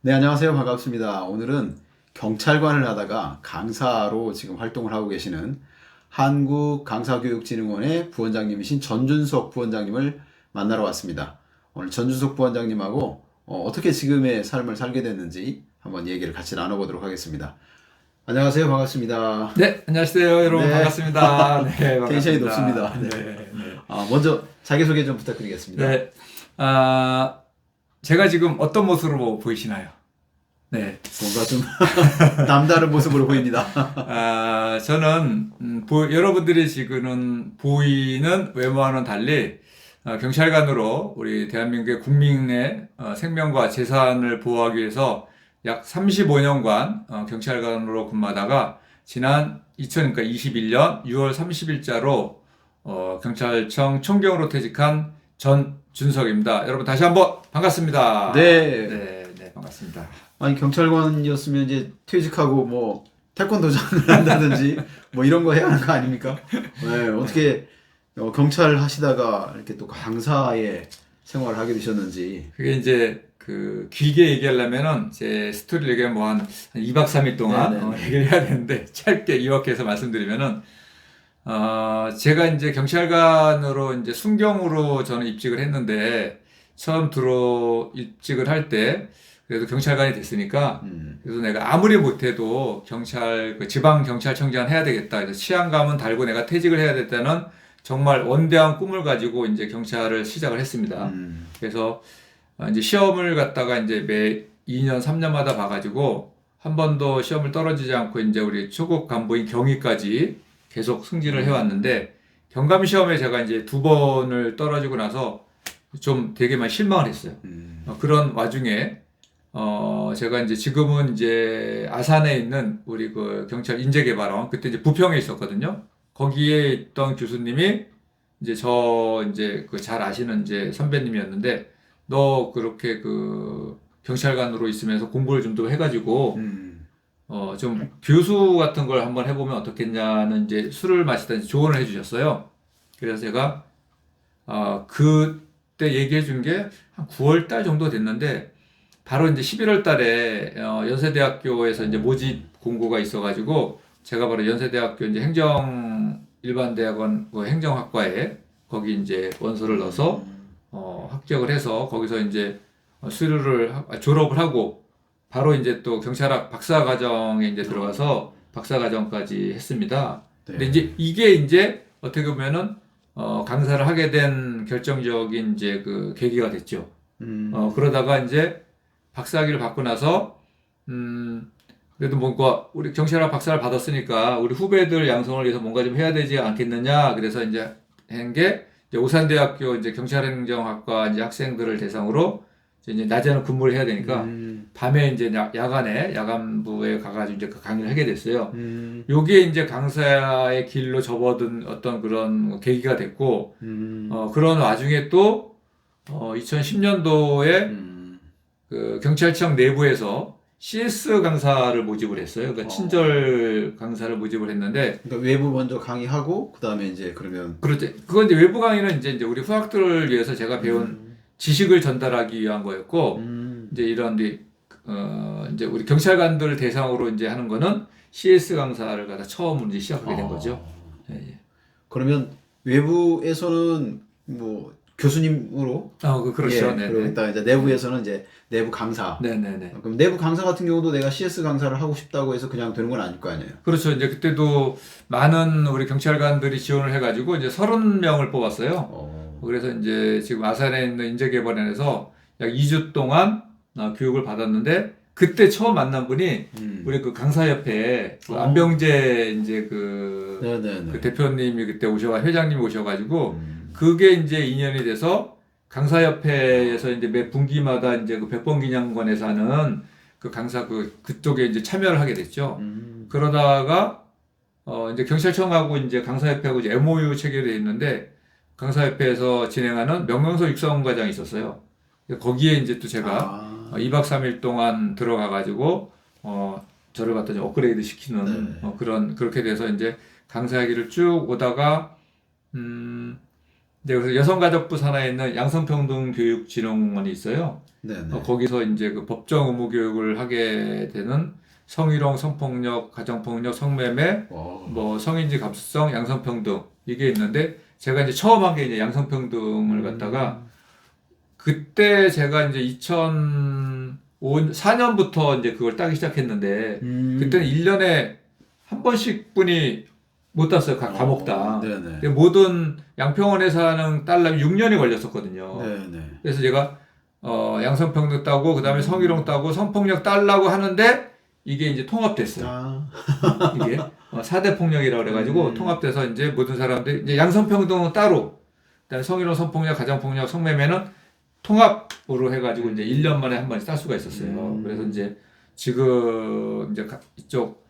네, 안녕하세요. 반갑습니다. 오늘은 경찰관을 하다가 강사로 지금 활동을 하고 계시는 한국강사교육진흥원의 부원장님이신 전준석 부원장님을 만나러 왔습니다. 오늘 전준석 부원장님하고 떻게 지금의 삶을 살게 됐는지 한번 얘기를 같이 나눠보도록 하겠습니다. 안녕하세요. 반갑습니다. 네, 안녕하세요, 여러분. 네. 반갑습니다. 네, 텐션이 반갑습니다. 높습니다. 네. 네, 네. 먼저 자기소개 좀 부탁드리겠습니다. 네. 제가 지금 어떤 모습으로 보이시나요? 네. 뭔가 좀 남다른 모습으로 보입니다. 저는, 여러분들이 지금은 보이는 외모와는 달리, 경찰관으로 우리 대한민국의 국민의 생명과 재산을 보호하기 위해서 약 35년간 경찰관으로 근무하다가 지난 2021년 6월 30일자로 경찰청 총경으로 퇴직한 전준석입니다. 여러분 다시 한번 반갑습니다. 네. 네, 네, 반갑습니다. 아니 경찰관이었으면 이제 퇴직하고 뭐 태권도장을 한다든지 뭐 이런 거 해야 하는 거 아닙니까? 네, 어떻게 경찰 하시다가 이렇게 또 강사의 생활을 하게 되셨는지. 그게 이제 길게 얘기하려면은 제 스토리를 얘기하면 뭐 한 2박 3일 동안 네네. 얘기를 해야 되는데 짧게 요약해서 말씀드리면은 제가 이제 경찰관으로 이제 순경으로 저는 입직을 했는데 처음 입직을 할 때 그래도 경찰관이 됐으니까 그래서 내가 아무리 못해도 지방 경찰청장 해야 되겠다. 그래서 치안감은 달고 내가 퇴직을 해야 됐다는 정말 원대한 꿈을 가지고 이제 경찰을 시작을 했습니다. 그래서 이제 시험을 갖다가 이제 매 2년, 3년마다 봐가지고 한 번도 시험을 떨어지지 않고 이제 우리 초급 간부인 경위까지 계속 승진을 해왔는데 경감 시험에 제가 이제 2번을 떨어지고 나서 좀 되게 많이 실망을 했어요. 그런 와중에 제가 이제 지금은 이제 아산에 있는 우리 그 경찰 인재개발원 그때 이제 부평에 있었거든요. 거기에 있던 교수님이 이제 이제 그 잘 아시는 이제 선배님이었는데 너 그렇게 경찰관으로 있으면서 공부를 좀 더 해가지고 좀 교수 같은 걸 한번 해보면 어떻겠냐는 이제 술을 마시다 조언을 해주셨어요. 그래서 제가 그때 얘기해 준 게 한 9월 달 정도 됐는데 바로 이제 11월 달에 연세대학교에서 이제 모집 공고가 있어가지고 제가 바로 연세대학교 이제 일반대학원 행정학과에 거기 이제 원서를 넣어서 합격을 해서 거기서 이제 졸업을 하고 바로 이제 또 경찰학 박사과정에 이제 들어가서 박사과정까지 했습니다. 네. 근데 이제 이게 이제 어떻게 보면은 강사를 하게 된 결정적인 이제 그 계기가 됐죠. 그러다가 이제 박사학위를 받고 나서 그래도 뭔가 우리 경찰학 박사를 받았으니까 우리 후배들 양성을 위해서 뭔가 좀 해야 되지 않겠느냐. 그래서 이제 한 게 오산대학교 이제 경찰행정학과 이제 학생들을 대상으로 이제 낮에는 근무를 해야 되니까 밤에 이제 야간부에 가가지고 이제 그 강의를 하게 됐어요. 요게 이제 강사의 길로 접어든 어떤 그런 계기가 됐고, 그런 와중에 또 2010년도에 그 경찰청 내부에서 CS 강사를 모집을 했어요. 그러니까 친절 강사를 모집을 했는데, 그러니까 외부 먼저 강의하고 그다음에 이제 그러면 그렇죠. 그건 이제 외부 강의는 이제 우리 후학들을 위해서 제가 배운 지식을 전달하기 위한 거였고, 이제 이제 우리 경찰관들 대상으로 이제 하는 거는 CS 강사를 갖다 처음으로 이제 시작하게 된 거죠. 예, 예. 그러면 외부에서는 뭐 교수님으로 그렇죠. 예, 네네. 그리고 일단 이제 내부에서는 이제 내부 강사. 네네네. 그럼 내부 강사 같은 경우도 내가 CS 강사를 하고 싶다고 해서 그냥 되는 건 아닐 거 아니에요. 그렇죠. 이제 그때도 많은 우리 경찰관들이 지원을 해가지고 이제 30명을 뽑았어요. 그래서 이제 지금 아산에 있는 인재개발원에서 약 2주 동안 교육을 받았는데 그때 처음 만난 분이 우리 그 강사협회 안병재 이제 네네네. 그 대표님이 그때 회장님이 오셔가지고 그게 이제 인연이 돼서 강사협회에서 이제 매 분기마다 이제 그 100번 기념관에서 하는 그 강사 그쪽에 이제 참여를 하게 됐죠. 그러다가 이제 경찰청하고 이제 강사협회하고 이제 MOU 체결이 있는데 강사협회에서 진행하는 명령서 육성 과정이 있었어요. 거기에 이제 또 제가 2박 3일 동안 들어가가지고 저를 갖다 좀 업그레이드 시키는 그렇게 돼서 이제 강사학위를 쭉 오다가 이제 그래서 여성가족부 산하에 있는 양성평등교육진흥원이 있어요. 네네. 거기서 이제 그 법정 의무 교육을 하게 되는 성희롱, 성폭력, 가정폭력, 성매매, 뭐 성인지 감수성, 양성평등 이게 있는데 제가 이제 처음 한 게 이제 양성평등을 갖다가 그때 제가 이제 2004년부터 이제 그걸 따기 시작했는데 그때는 1년에 한 번씩 분이 못 땄어요. 각 과목당. 네네. 근데 모든 양평원에서 하는 딸라면 6년이 걸렸었거든요. 네네. 그래서 제가 양성평등 따고 그다음에 성희롱 따고 성폭력 따려고 하는데 이게 이제 통합됐어요. 아. 이게 4대 폭력이라고 그래가지고 통합돼서 이제 모든 사람들이 이제 양성평등은 따로, 그다음에 성희롱, 성폭력, 가정폭력, 성매매는 통합으로 해가지고 이제 1년 만에 한 번씩 딸 수가 있었어요. 그래서 이제 지금 이제 이쪽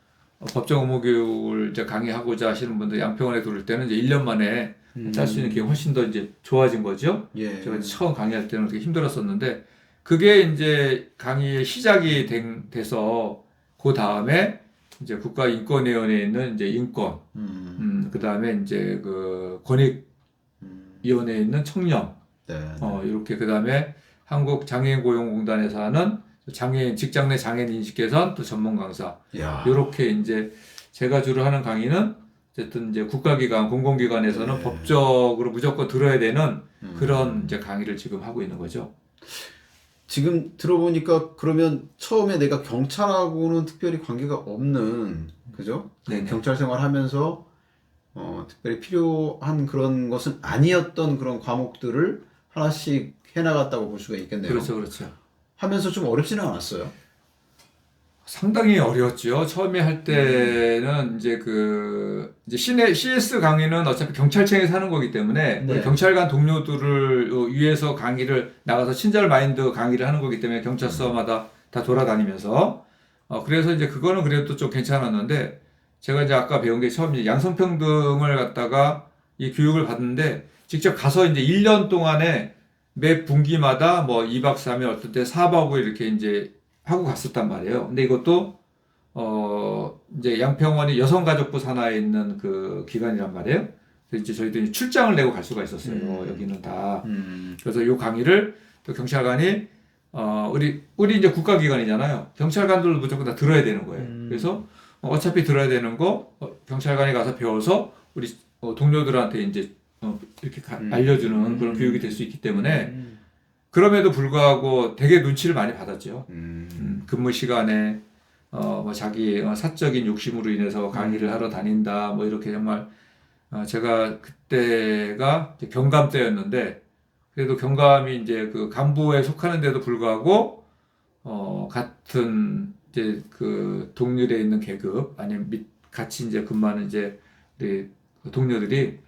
법정 의무 교육을 이제 강의하고자 하시는 분들 양평원에 들을 때는 이제 1년 만에 딸 수 있는 게 훨씬 더 이제 좋아진 거죠. 예. 제가 처음 강의할 때는 되게 힘들었었는데 그게 이제 강의의 시작이 돼서 그 다음에 이제 국가인권위원회에 있는 이제 인권, 그 다음에 이제 그 권익위원회에 있는 청년, 네. 이렇게 그 다음에 한국장애인고용공단에서 하는 장애인 직장 내 장애인 인식 개선 또 전문 강사, 야. 이렇게 이제 제가 주로 하는 강의는 어쨌든 이제 국가기관, 공공기관에서는 네. 법적으로 무조건 들어야 되는 그런 이제 강의를 지금 하고 있는 거죠. 지금 들어보니까 그러면 처음에 내가 경찰하고는 특별히 관계가 없는, 그죠? 네네. 경찰 생활하면서 특별히 필요한 그런 것은 아니었던 그런 과목들을 하나씩 해나갔다고 볼 수가 있겠네요. 그렇죠, 그렇죠. 하면서 좀 어렵지는 않았어요. 상당히 어려웠죠. 처음에 할 때는 이제 이제 CS 강의는 어차피 경찰청에서 하는 거기 때문에 네. 우리 경찰관 동료들을 위해서 강의를 나가서 친절 마인드 강의를 하는 거기 때문에 경찰서마다 다 돌아다니면서 그래서 이제 그거는 그래도 좀 괜찮았는데 제가 이제 아까 배운 게 처음 이제 양성평등을 갖다가 이 교육을 받는데 직접 가서 이제 1년 동안에 매 분기마다 뭐 2박 3일 어떨 때 4박 5일 이렇게 이제 하고 갔었단 말이에요. 근데 이것도 이제 양평원이 여성가족부 산하에 있는 그 기관이란 말이에요. 그래서 이제 저희들이 출장을 내고 갈 수가 있었어요. 여기는 다. 그래서 이 강의를 또 경찰관이 우리 이제 국가기관이잖아요. 경찰관들도 무조건 다 들어야 되는 거예요. 그래서 어차피 들어야 되는 거 경찰관이 가서 배워서 우리 동료들한테 이제 이렇게 알려주는 그런 교육이 될 수 있기 때문에. 그럼에도 불구하고 되게 눈치를 많이 받았죠. 근무 시간에 뭐 자기 사적인 욕심으로 인해서 강의를 하러 다닌다 뭐 이렇게 정말 제가 그때가 이제 경감 때였는데 그래도 경감이 이제 그 간부에 속하는데도 불구하고 같은 이제 그 동률에 있는 계급 아니면 같이 이제 근무하는 이제 우리 동료들이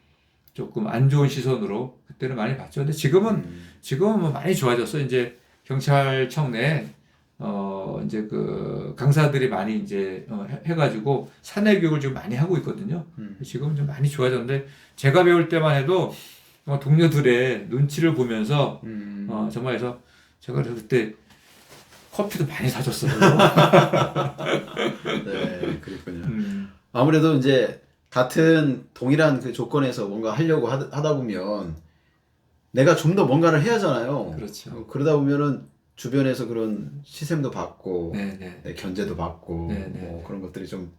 조금 안 좋은 시선으로 그때는 많이 봤죠. 근데 지금은 뭐 많이 좋아졌어요. 이제 경찰청 내 이제 그 강사들이 많이 이제 해가지고 사내 교육을 좀 많이 하고 있거든요. 지금은 좀 많이 좋아졌는데 제가 배울 때만 해도 동료들의 눈치를 보면서 정말 해서 제가 그때 커피도 많이 사줬어요. 네, 그렇군요. 아무래도 이제 같은 동일한 그 조건에서 뭔가 하려고 하다 보면 내가 좀 더 뭔가를 해야 하잖아요. 그렇죠. 그러다 보면은 주변에서 그런 시샘도 받고 네네. 네, 견제도 받고 네네. 뭐 그런 것들이 좀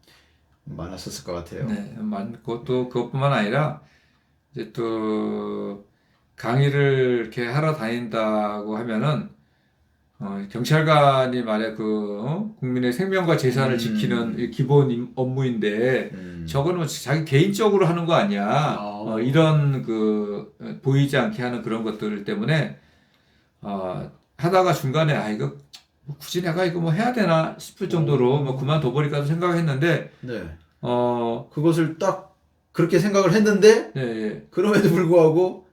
많았었을 것 같아요. 네, 많고 또 그것뿐만 아니라 이제 또 강의를 이렇게 하러 다닌다고 하면은 경찰관이 말해 국민의 생명과 재산을 지키는 이 기본 업무인데 저거는 뭐 자기 개인적으로 하는 거 아니야. 이런 보이지 않게 하는 그런 것들 때문에 하다가 중간에 이거 굳이 내가 이거 뭐 해야 되나 싶을 정도로 뭐 그만둬버릴까 생각했는데 네. 어, 그것을 딱 그렇게 생각을 했는데 네, 예. 그럼에도 불구하고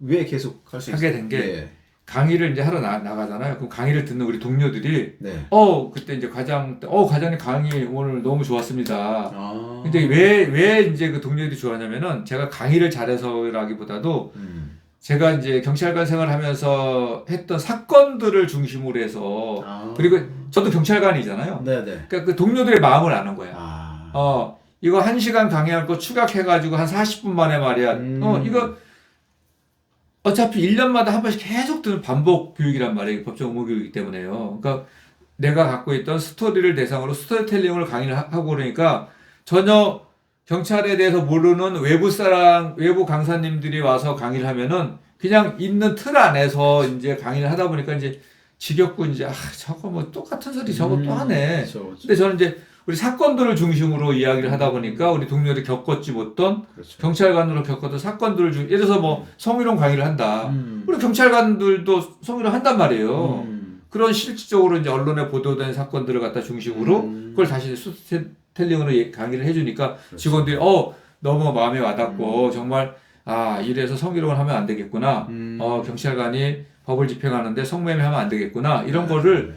왜 계속 할 수 있어요? 하게 된 게 네. 강의를 이제 하러 나가잖아요. 그럼 강의를 듣는 우리 동료들이 네. 그때 이제 과장님 강의 오늘 너무 좋았습니다. 아. 근데 왜 이제 그 동료들이 좋아하냐면은 제가 강의를 잘해서라기보다도 제가 이제 경찰관 생활하면서 했던 사건들을 중심으로 해서 그리고 저도 경찰관이잖아요. 네네. 그러니까 그 동료들의 마음을 아는 거야. 이거 1시간 강의할 거 추각해가지고 한 40분 만에 말이야. 이거 어차피 1년마다 한 번씩 계속 드는 반복 교육이란 말이에요. 법정 의무 교육이기 때문에요. 그러니까 내가 갖고 있던 스토리를 대상으로 스토리텔링을 강의를 하고 그러니까 전혀 경찰에 대해서 모르는 외부 강사님들이 와서 강의를 하면은 그냥 있는 틀 안에서 이제 강의를 하다 보니까 이제 지겹고 이제 저거 뭐 똑같은 소리 저거 또 하네. 그렇죠, 그렇죠. 근데 저는 이제 우리 사건들을 중심으로 이야기를 하다 보니까 우리 동료들이 겪었지 못던 그렇죠. 경찰관으로 겪었던 사건들을 예를 들어서 뭐 성희롱 강의를 한다. 우리 경찰관들도 성희롱 한단 말이에요. 그런 실질적으로 이제 언론에 보도된 사건들을 갖다 중심으로 그걸 다시 스토리텔링으로 강의를 해주니까 그렇죠. 직원들이 너무 마음에 와닿고 정말 이래서 성희롱을 하면 안 되겠구나. 경찰관이 법을 집행하는데 성매매 하면 안 되겠구나. 이런 거를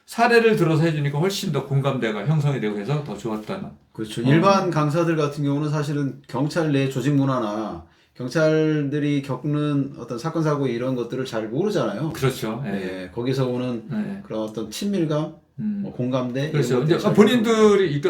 사례를 들어서 해주니까 훨씬 더 공감대가 형성이 되고 해서 더 좋았다는. 그렇죠. 일반 강사들 같은 경우는 사실은 경찰 내 조직 문화나 경찰들이 겪는 어떤 사건 사고 이런 것들을 잘 모르잖아요. 그렇죠. 예, 거기서 오는 그런 어떤 친밀감, 뭐 공감대. 그렇죠. 이런 이제 것들이 본인들이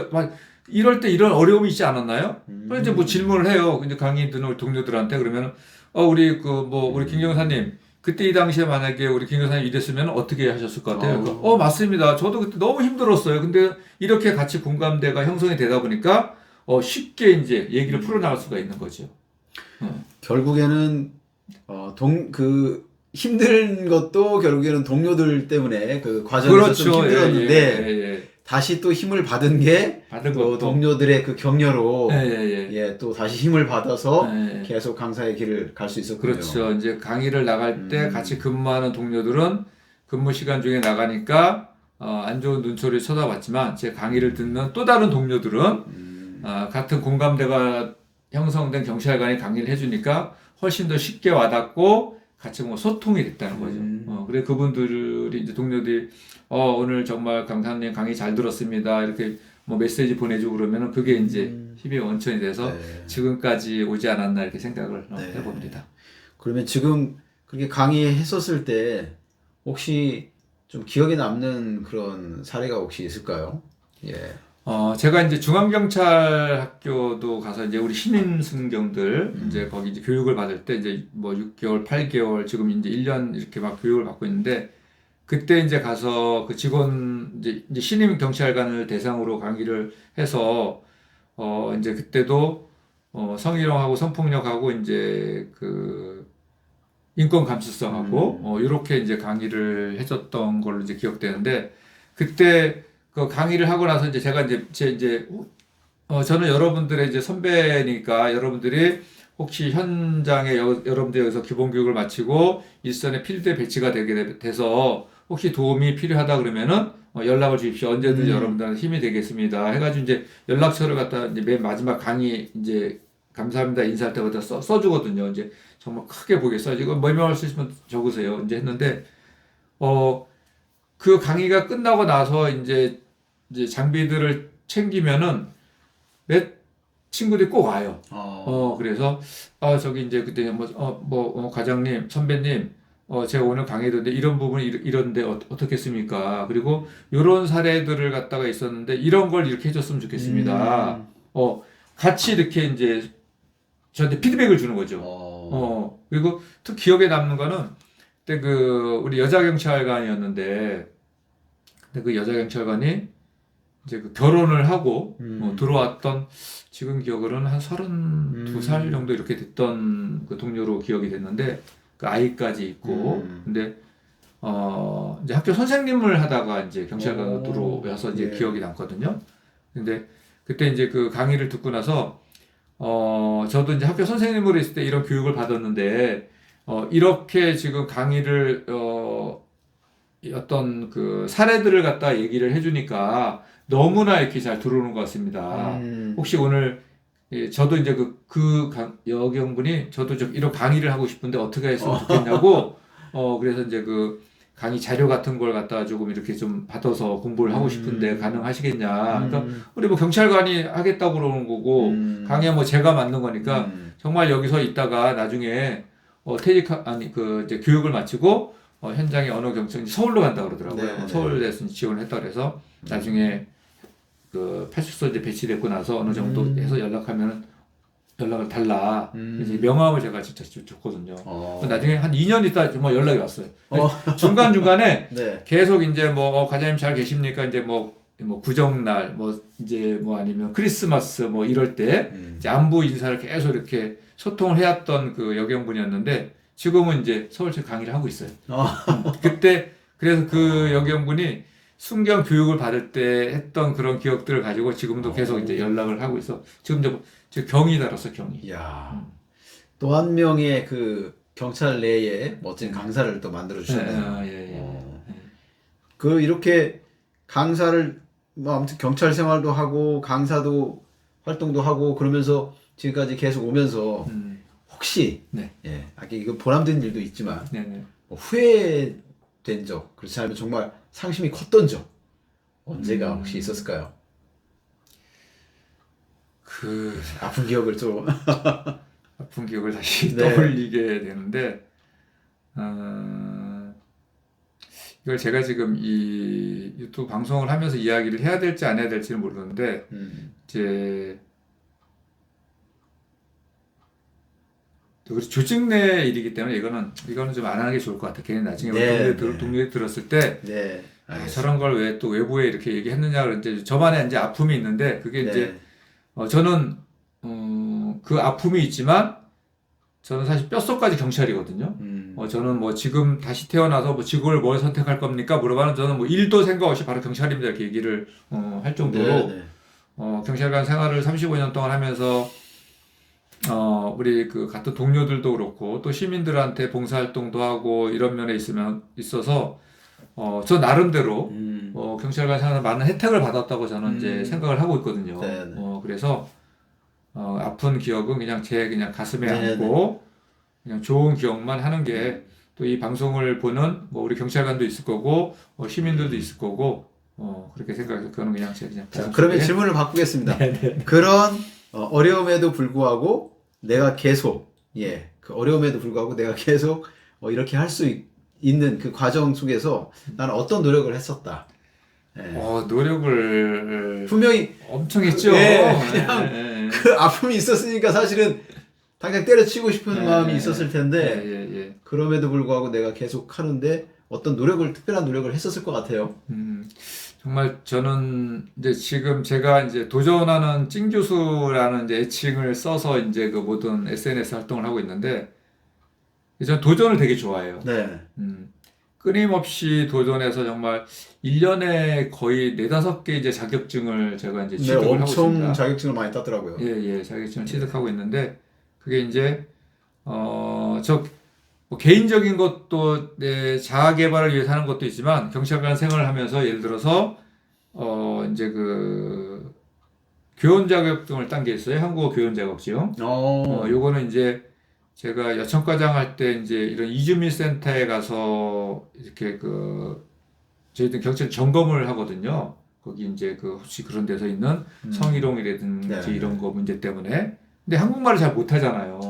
이럴 때 이런 어려움이 있지 않았나요? 그래서 이제 뭐 질문을 해요. 이제 강의 듣는 우리 동료들한테 그러면 우리 우리 김 경사님 그때 이 당시에 만약에 우리 김 경사님 이랬으면 어떻게 하셨을 것 같아요? 그러니까, 맞습니다. 저도 그때 너무 힘들었어요. 근데 이렇게 같이 공감대가 형성이 되다 보니까 쉽게 이제 얘기를 풀어나갈 수가 있는 거죠. 결국에는 힘든 것도 결국에는 동료들 때문에 그 과정에서 좀 그렇죠. 힘들었는데 예. 다시 또 힘을 받은 게 또 동료들의 그 격려로 또 다시 힘을 받아서 계속 강사의 길을 갈 수 있었군요. 그렇죠. 이제 강의를 나갈 때 같이 근무하는 동료들은 근무 시간 중에 나가니까 안 좋은 눈초리를 쳐다봤지만 제 강의를 듣는 또 다른 동료들은 같은 공감대가 형성된 경찰관이 강의를 해주니까 훨씬 더 쉽게 와닿고 같이 뭐 소통이 됐다는 거죠. 그래 그분들이 이제 동료들이 오늘 정말 강사님 강의 잘 들었습니다. 이렇게 뭐 메시지 보내주고 그러면은 그게 이제 힘의 원천이 돼서 지금까지 오지 않았나 이렇게 생각을 해봅니다. 그러면 지금 그렇게 강의했었을 때 혹시 좀 기억에 남는 그런 사례가 혹시 있을까요? 예. 제가 이제 중앙경찰 학교도 가서 이제 우리 신인 승경들 이제 거기 이제 교육을 받을 때 이제 뭐 6개월, 8개월 지금 이제 1년 이렇게 막 교육을 받고 있는데 그때 이제 가서 그 직원 이제 신임 경찰관을 대상으로 강의를 해서 이제 그때도 성희롱하고 성폭력하고 이제 그 인권 감수성하고 이렇게 이제 강의를 해줬던 걸로 이제 기억되는데 그때 그 강의를 하고 나서 이제 제가 저는 여러분들의 이제 선배니까 여러분들이 혹시 현장에 여러분들 여기서 기본 교육을 마치고 일선에 필드에 배치가 되게 돼서 혹시 도움이 필요하다 그러면은 연락을 주십시오. 언제든지 여러분들한테 힘이 되겠습니다. 해가지고 이제 연락처를 갖다 이제 맨 마지막 강의 이제 감사합니다 인사할 때마다 써주거든요. 이제 정말 크게 보게 써지고 메모할 수 있으면 적으세요. 이제 했는데 그 강의가 끝나고 나서 이제 장비들을 챙기면은 몇 친구들이 꼭 와요. 그래서 저기 이제 그때 과장님, 선배님, 제가 오늘 강의했는데 이런 부분이 이런데 어떻게 했습니까? 그리고 이런 사례들을 갖다가 있었는데 이런 걸 이렇게 해줬으면 좋겠습니다. 같이 이렇게 이제 저한테 피드백을 주는 거죠. 그리고 특히 기억에 남는 거는 그때 우리 여자 경찰관이었는데 근데 그 여자 경찰관이 이제 그 결혼을 하고 들어왔던 지금 기억으로는 한 32살 정도 이렇게 됐던 그 동료로 기억이 됐는데 그 아이까지 있고 근데 이제 학교 선생님을 하다가 이제 경찰관으로 들어와서 이제 기억이 남거든요. 근데 그때 이제 그 강의를 듣고 나서 저도 이제 학교 선생님으로 있을 때 이런 교육을 받았는데 이렇게 지금 강의를 어떤 그 사례들을 갖다 얘기를 해주니까 너무나 이렇게 잘 들어오는 것 같습니다. 혹시 오늘 저도 이제 여경분이 저도 좀 이런 강의를 하고 싶은데 어떻게 했으면 좋겠냐고 그래서 이제 그 강의 자료 같은 걸 갖다 조금 이렇게 좀 받아서 공부를 하고 싶은데 가능하시겠냐. 그러니까 우리 뭐 경찰관이 하겠다고 그러는 거고 강의는 뭐 제가 만든 거니까 정말 여기서 있다가 나중에 이제 교육을 마치고 현장에 어느 경찰 서울로 간다 그러더라고요. 서울에서 지원을 했다 그래서 나중에 그派出所이제 배치됐고 나서 어느 정도 해서 연락하면은 연락을 달라. 이제 명함을 제가 진짜 줬거든요. 나중에 한 2년 있다 정말 연락이 왔어요. 중간중간에 네. 계속 이제 뭐 과장님 잘 계십니까? 이제 뭐 구정날 이제 아니면 크리스마스 이럴 때 이제 안부 인사를 계속 이렇게 소통을 해왔던 그 여경분이었는데 지금은 이제 서울시 강의를 하고 있어요. 그때 그래서 그 여경분이 순경 교육을 받을 때 했던 그런 기억들을 가지고 지금도 계속 이제 연락을 하고 있어. 지금 이제 경위 달았어, 경위. 이야. 또 한 명의 그 경찰 내에 멋진 강사를 또 만들어 주셨네요. 그 이렇게 강사를 아무튼 경찰 생활도 하고 강사도 활동도 하고 그러면서 지금까지 계속 오면서 혹시 예, 아까 이거 보람된 일도 있지만 뭐 후회된 적 그렇지 않으면 정말 상심이 컸던 적 언제가 혹시 있었을까요? 그 아픈 기억을 좀 아픈 기억을 다시 네. 떠올리게 되는데 이걸 제가 지금 이 유튜브 방송을 하면서 이야기를 해야 될지 안 해야 될지는 모르는데 이제 조직 내 일이기 때문에 이거는 좀 안 하는 게 좋을 것 같아. 괜히 나중에 동료에 들었을 때 저런 걸 왜 또 외부에 이렇게 얘기했느냐 그런데 저만의 이제 아픔이 있는데 그게 이제 저는 그 아픔이 있지만 저는 사실 뼛속까지 경찰이거든요. 저는 뭐 지금 다시 태어나서 뭐 직업을 뭘 선택할 겁니까? 물어봐는 저는 뭐 일도 생각 없이 바로 경찰입니다. 이렇게 얘기를 할 정도로 경찰관 생활을 35년 동안 하면서 우리 그 같은 동료들도 그렇고 또 시민들한테 봉사활동도 하고 이런 면에 있어서 저 나름대로 경찰관 생활에서 많은 혜택을 받았다고 저는 이제 생각을 하고 있거든요. 그래서 아픈 기억은 그냥 가슴에 안고 그냥 좋은 기억만 하는 게 또 이 방송을 보는 뭐 우리 경찰관도 있을 거고 시민들도 있을 거고 그렇게 생각해서 그거는 그냥 자, 그러면 질문을 바꾸겠습니다. 그런 어려움에도 불구하고 내가 계속 그 어려움에도 불구하고 내가 계속 이렇게 할 수 있는 그 과정 속에서 나는 어떤 노력을 했었다. 노력을 분명히 엄청 했죠. 그냥 그 아픔이 있었으니까 사실은 당장 때려치고 싶은 마음이 있었을 텐데 그럼에도 불구하고 내가 계속 하는데 어떤 특별한 노력을 했었을 것 같아요. 정말 저는 이제 지금 제가 이제 도전하는 찐교수라는 이제 애칭을 써서 이제 그 모든 SNS 활동을 하고 있는데 저는 도전을 되게 좋아해요. 끊임없이 도전해서 정말 1년에 거의 4-5개 이제 자격증을 제가 이제 취득을 하고 있습니다. 엄청 자격증을 많이 땄더라고요. 자격증을 취득하고 있는데 그게 이제 뭐 개인적인 것도 내 자아 개발을 위해서 하는 것도 있지만 경찰관 생활을 하면서 예를 들어서 이제 그 교원 자격증을 딴 게 있어요. 한국어 교원 자격증. 요거는 이제 제가 여청과장 할 때 이제 이런 이주민 센터에 가서 이렇게 저희들 경찰 점검을 하거든요. 거기 이제 혹시 그런 데서 있는 성희롱이라든지 이런 거 문제 때문에. 근데 한국말을 잘 못하잖아요.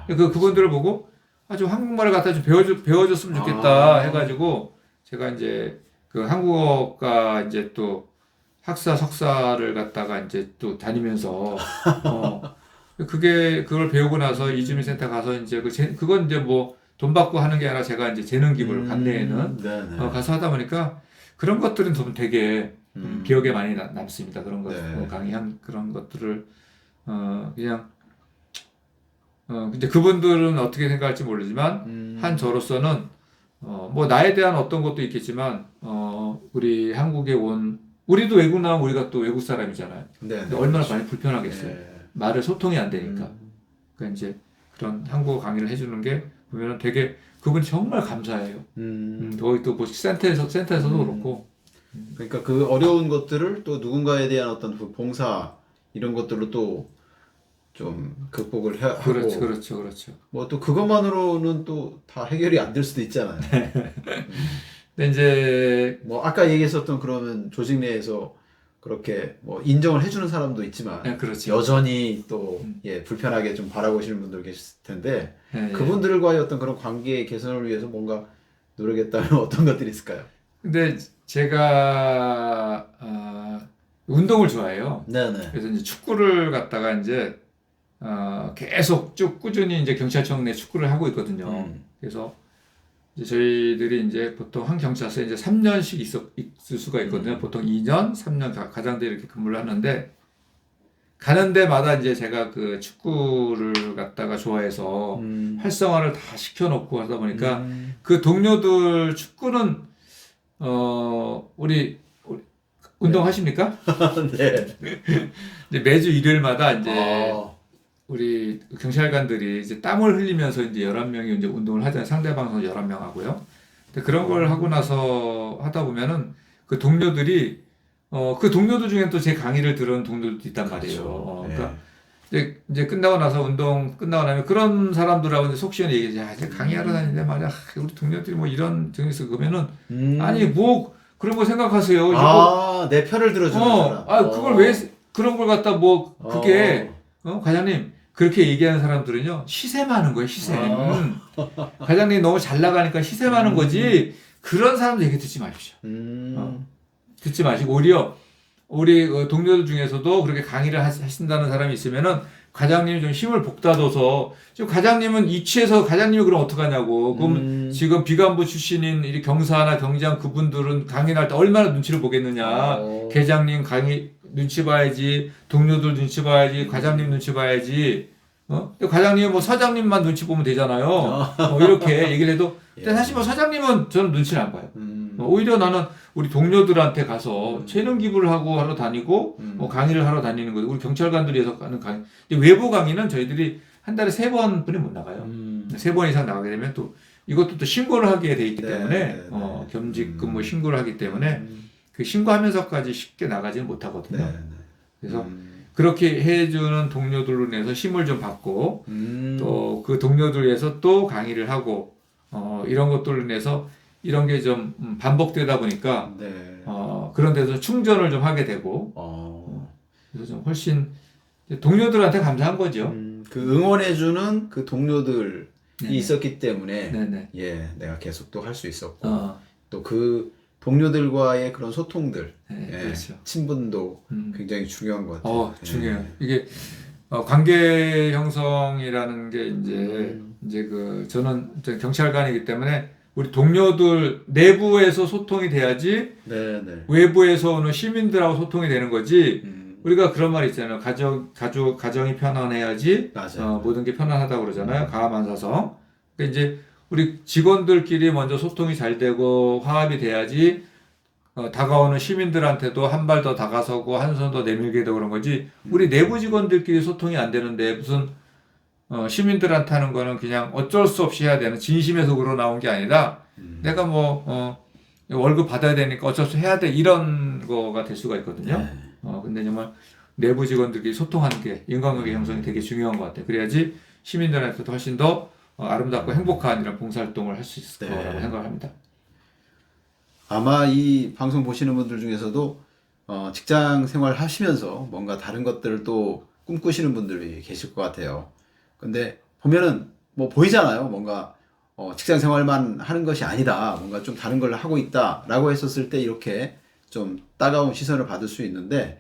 그분들을 보고 좀 한국말을 갖다 좀 배워줬으면 좋겠다 해가지고 제가 이제 그 한국어과 이제 또 학사 석사를 갖다가 이제 또 다니면서 그걸 배우고 나서 이주민 센터 가서 이제 그건 이제 뭐 돈 받고 하는 게 아니라 제가 이제 재능 기부를 관내에는 가서 하다 보니까 그런 것들은 좀 되게 기억에 많이 남습니다. 그런 것 강의한 그런 것들을 그냥 근데 그분들은 어떻게 생각할지 모르지만 한 저로서는 뭐 나에 대한 어떤 것도 있겠지만 우리 한국에 우리도 외국 나오면 우리가 또 외국 사람이잖아요. 근데 얼마나 많이 불편하겠어요. 말을 소통이 안 되니까. 그러니까 이제 그런 한국어 강의를 해주는 게 보면은 되게 그분이 정말 감사해요. 거기 또 센터에서도 그렇고. 그러니까 그 어려운 것들을 또 누군가에 대한 어떤 그 봉사 이런 것들로 또 좀 극복을 하고 그렇죠. 뭐 또 그것만으로는 또 다 해결이 안 될 수도 있잖아요. 근데 이제 뭐 아까 얘기했었던 그러면 조직 내에서 그렇게 뭐 인정을 해주는 사람도 있지만 여전히 또 불편하게 좀 바라보시는 분들 계실 텐데 그분들과의 어떤 그런 관계 개선을 위해서 뭔가 노력했다면 어떤 것들이 있을까요? 근데 제가 운동을 좋아해요. 네네. 그래서 이제 축구를 갖다가 이제 계속 쭉 꾸준히 이제 경찰청 내 축구를 하고 있거든요. 그래서 이제 저희들이 이제 보통 한 경찰서에 이제 3년씩 있을 수가 있거든요. 보통 2년, 3년 가장들 이렇게 근무를 하는데 가는 데마다 이제 제가 그 축구를 갖다가 좋아해서 활성화를 다 시켜놓고 하다 보니까 그 동료들 축구는 우리 운동하십니까? 네. 이제 매주 일요일마다 이제 아, 우리 경찰관들이 이제 땀을 흘리면서 이제 11명이 이제 운동을 하잖아요. 상대방은 11명 하고요. 근데 그런 걸 하고 나서 하다 보면은 그 동료들이 그 동료들 중에 또 제 강의를 들은 동료들도 있단 말이에요. 그렇죠. 그러니까 이제 끝나고 나서 운동 끝나고 나면 그런 사람들하고 이제 속 시원히 얘기하지. 야, 이제 강의하러 다니는데 말이야. 우리 동료들이 뭐 이런 등에서 그러면은 아니 뭐 그런 거 생각하세요. 이거 내 편을 들어주는 사람. 그걸 왜 그런 걸 갖다 뭐 그게 과장님 그렇게 얘기하는 사람들은요 시샘하는 거예요. 시샘. 과장님 너무 잘 나가니까 시샘하는 거지. 그런 사람들 얘기 듣지 마십시오. 듣지 마시고 오히려 우리 동료들 중에서도 그렇게 강의를 하신다는 사람이 있으면은 과장님이 좀 힘을 복다둬서 지금 과장님은 이치에서 과장님이 그럼 어떡하냐고. 그럼 지금 비간부 출신인 이 경사나 경장 그분들은 강의를 할 때 얼마나 눈치를 보겠느냐. 계장님 강의 눈치 봐야지, 동료들 눈치 봐야지, 과장님 눈치 봐야지. 과장님은 뭐 사장님만 눈치 보면 되잖아요. 이렇게 얘기를 해도 근데 사실 뭐 사장님은 저는 눈치를 안 봐요. 오히려 나는 우리 동료들한테 가서 재능 기부를 하러 다니고 강의를 하러 다니는 거예요. 우리 경찰관들이 해서 하는 강의. 근데 외부 강의는 저희들이 한 달에 3번뿐이 못 나가요. 3번 이상 나가게 되면 또 이것도 또 신고를 하게 돼 있기 때문에 겸직 근무 신고를 하기 때문에 그 신고하면서까지 쉽게 나가지는 못하거든요. 그래서 그렇게 해주는 동료들로 인해서 힘을 좀 받고 또 그 동료들 위해서 또 강의를 하고 이런 것들로 인해서 이런 게 좀 반복되다 보니까 그런 데서 충전을 좀 하게 되고 그래서 좀 훨씬 동료들한테 감사한 거죠. 그 응원해주는 그 동료들이 네네. 있었기 때문에 네네. 내가 계속 또 할 수 있었고 또 그 동료들과의 그런 소통들, 그렇죠. 친분도 굉장히 중요한 것 같아요. 중요해요. 이게 관계 형성이라는 게 이제 저는 경찰관이기 때문에 우리 동료들 내부에서 소통이 돼야지 외부에서 오는 시민들하고 소통이 되는 거지. 우리가 그런 말 있잖아요. 가정이 편안해야지 모든 게 편안하다고 그러잖아요. 가만사성. 그러니까 이제 우리 직원들끼리 먼저 소통이 잘 되고 화합이 돼야지 다가오는 시민들한테도 한 발 더 다가서고 한 손 더 내밀게 되고 그런 거지. 우리 내부 직원들끼리 소통이 안 되는데 무슨 시민들한테 하는 거는 그냥 어쩔 수 없이 해야 되는 진심에서 우러나온 게 아니라 내가 뭐 월급 받아야 되니까 어쩔 수 해야 돼 이런 거가 될 수가 있거든요. 근데 정말 내부 직원들끼리 소통하는 게 인간관계 형성이 되게 중요한 것 같아요. 그래야지 시민들한테도 훨씬 더 아름답고 행복한 이런 봉사활동을 할 수 있을 거라고 생각을 합니다. 아마 이 방송 보시는 분들 중에서도 직장 생활 하시면서 뭔가 다른 것들을 또 꿈꾸시는 분들이 계실 것 같아요. 근데 보면은 뭐 보이잖아요. 뭔가 직장 생활만 하는 것이 아니다. 뭔가 좀 다른 걸 하고 있다라고 했었을 때 이렇게 좀 따가운 시선을 받을 수 있는데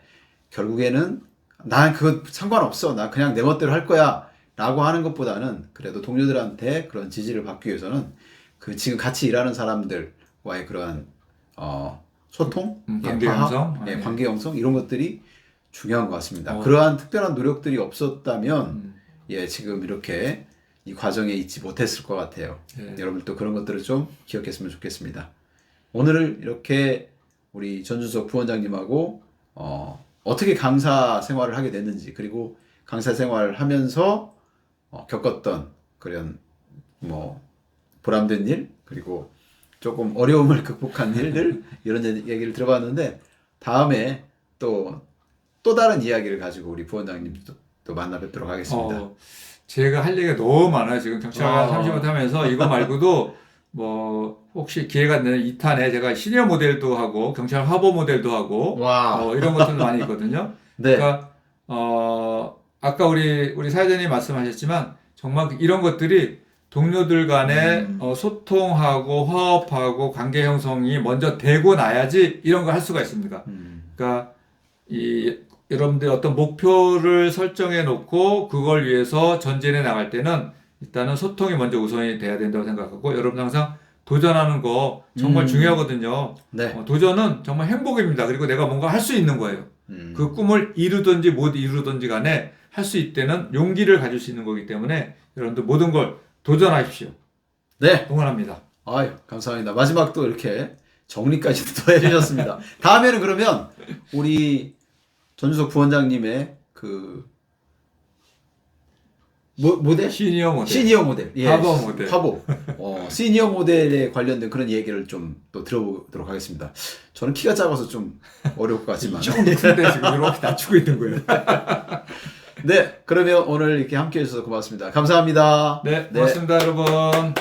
결국에는 난 그거 상관없어. 나 그냥 내 멋대로 할 거야. 라고 하는 것보다는 그래도 동료들한테 그런 지지를 받기 위해서는 그 지금 같이 일하는 사람들과의 그런 소통, 관계 형성, 관계 형성 이런 것들이 중요한 것 같습니다. 그러한 특별한 노력들이 없었다면 지금 이렇게 이 과정에 있지 못했을 것 같아요. 여러분도 그런 것들을 좀 기억했으면 좋겠습니다. 오늘 이렇게 우리 전준석 부원장님하고 어떻게 강사 생활을 하게 됐는지 그리고 강사 생활을 하면서 겪었던 그런 뭐 보람된 일 그리고 조금 어려움을 극복한 일들 이런 얘기를 들어봤는데 다음에 또 다른 이야기를 가지고 우리 부원장님도 또 만나 뵙도록 하겠습니다. 제가 할 얘기가 너무 많아요. 지금 경찰관 30년 하면서 이거 말고도 뭐 혹시 기회가 되는 2탄에 제가 시니어 모델도 하고 경찰 화보 모델도 하고 이런 것들도 많이 있거든요. 그러니까 아까 우리 사회자님 말씀하셨지만 정말 이런 것들이 동료들 간에 소통하고 화합하고 관계 형성이 먼저 되고 나야지 이런 걸 할 수가 있습니다. 그러니까 이 여러분들 어떤 목표를 설정해 놓고 그걸 위해서 전진해 나갈 때는 일단은 소통이 먼저 우선이 돼야 된다고 생각하고 여러분 항상 도전하는 거 정말 중요하거든요. 네. 도전은 정말 행복입니다. 그리고 내가 뭔가 할 수 있는 거예요. 그 꿈을 이루든지 못 이루든지 간에 할 수 있다는 용기를 가질 수 있는 거기 때문에 여러분들 모든 걸 도전하십시오. 네. 응원합니다. 아유, 감사합니다. 마지막 또 이렇게 정리까지 또 해주셨습니다. 다음에는 그러면 우리 전주석 부원장님의 그 모델? 시니어 모델. 시니어 모델. 예. 화보 모델. 화보. 시니어 모델에 관련된 그런 얘기를 좀 또 들어보도록 하겠습니다. 저는 키가 작아서 좀 어려울 것 같지만. 조금 큰데 지금 이렇게 낮추고 있는 거예요. 네. 그러면 오늘 이렇게 함께 해주셔서 고맙습니다. 감사합니다. 네, 고맙습니다, 여러분.